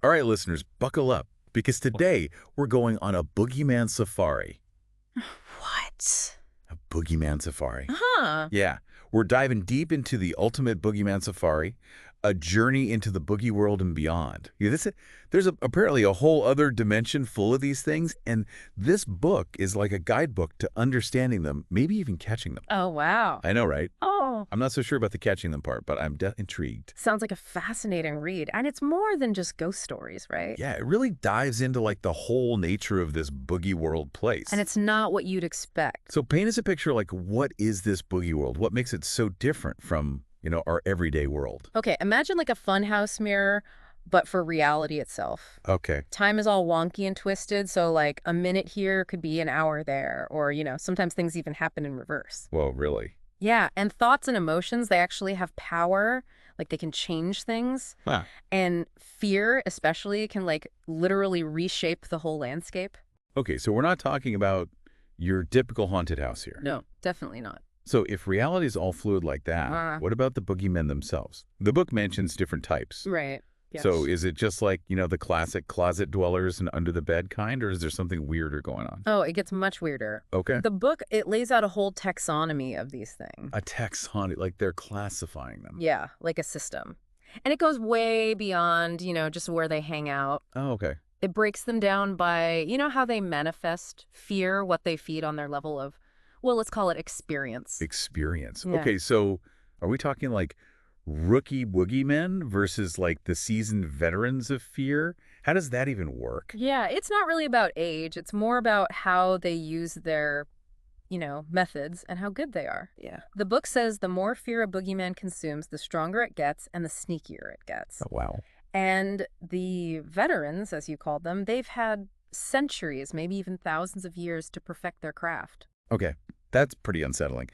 All right, listeners, buckle up, because today we're going on a boogeyman safari. What? A boogeyman safari. Huh. Yeah, we're diving deep into the ultimate boogeyman safari, a journey into the boogie world and beyond. There's apparently a whole other dimension full of these things, and this book is like a guidebook to understanding them, maybe even catching them. Oh, wow. I know, right? Oh. I'm not so sure about the catching them part, but I'm intrigued. Sounds like a fascinating read. And it's more than just ghost stories, right? Yeah, it really dives into like the whole nature of this boogie world place. And it's not what you'd expect. So paint us a picture, like, what is this boogie world? What makes it so different from, our everyday world? Okay, imagine like a funhouse mirror, but for reality itself. Okay. Time is all wonky and twisted, so like a minute here could be an hour there, or, sometimes things even happen in reverse. Well, really? Yeah, and thoughts and emotions, they actually have power, like they can change things. Huh. And fear, especially, can like literally reshape the whole landscape. Okay, so we're not talking about your typical haunted house here. No, definitely not. So if reality is all fluid like that, what about the boogeymen themselves? The book mentions different types. Right. Yes. So is it just like, the classic closet dwellers and under the bed kind, or is there something weirder going on? Oh, it gets much weirder. Okay. The book, it lays out a whole taxonomy of these things. A taxonomy, like they're classifying them. Yeah, like a system. And it goes way beyond, just where they hang out. Oh, okay. It breaks them down by, how they manifest fear, what they feed on their level of, well, let's call it experience. Experience. Yeah. Okay, so are we talking like rookie boogeymen versus like the seasoned veterans of fear? How does that even work? Yeah, it's not really about age. It's more about how they use their, methods and how good they are. Yeah. The book says the more fear a boogeyman consumes, the stronger it gets and the sneakier it gets. Oh, wow. And the veterans, as you called them, they've had centuries, maybe even thousands of years to perfect their craft. Okay, that's pretty unsettling.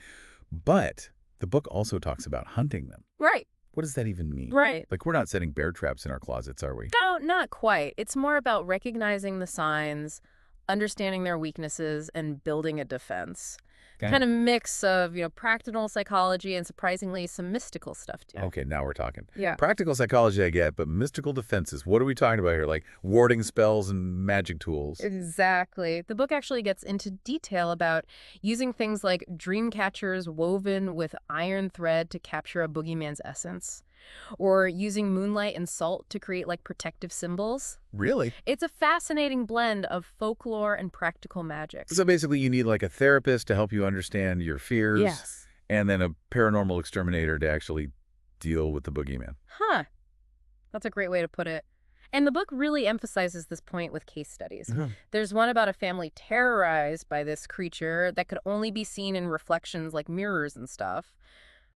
But the book also talks about hunting them. Right. What does that even mean? Right. Like, we're not setting bear traps in our closets, are we? No, not quite. It's more about recognizing the signs, understanding their weaknesses, and building a defense. Okay. Kind of mix of, practical psychology and surprisingly some mystical stuff too. Okay, now we're talking. Yeah. Practical psychology I get, but mystical defenses, what are we talking about here? Like warding spells and magic tools? Exactly. The book actually gets into detail about using things like dream catchers woven with iron thread to capture a boogeyman's essence, or using moonlight and salt to create like protective symbols. Really? It's a fascinating blend of folklore and practical magic. So basically you need like a therapist to help you understand your fears. Yes. And then a paranormal exterminator to actually deal with the boogeyman. Huh. That's a great way to put it. And the book really emphasizes this point with case studies. There's one about a family terrorized by this creature that could only be seen in reflections like mirrors and stuff.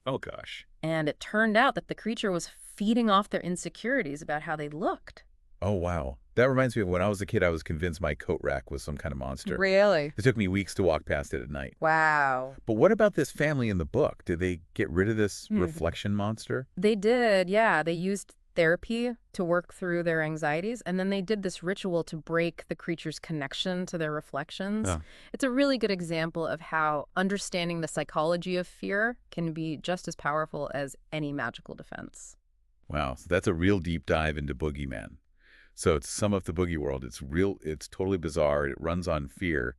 Oh, gosh. And it turned out that the creature was feeding off their insecurities about how they looked. Oh, wow. That reminds me of when I was a kid, I was convinced my coat rack was some kind of monster. Really? It took me weeks to walk past it at night. Wow. But what about this family in the book? Did they get rid of this reflection monster? They did, yeah. They used therapy to work through their anxieties, and then they did this ritual to break the creature's connection to their reflections. Oh. It's a really good example of how understanding the psychology of fear can be just as powerful as any magical defense. Wow, so that's a real deep dive into boogeyman. So to sum up the boogie world, it's totally bizarre. It runs on fear.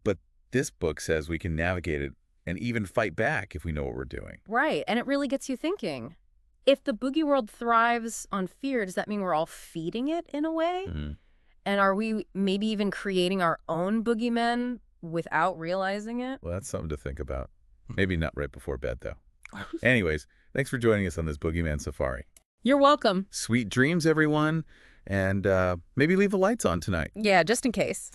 But this book says we can navigate it and even fight back if we know what we're doing. Right, and it really gets you thinking. If the boogie world thrives on fear, does that mean we're all feeding it in a way? And are we maybe even creating our own boogeymen without realizing it? Well, that's something to think about. Maybe not right before bed, though. Anyways, thanks for joining us on this boogeyman safari. You're welcome. Sweet dreams, everyone. And maybe leave the lights on tonight. Yeah, just in case.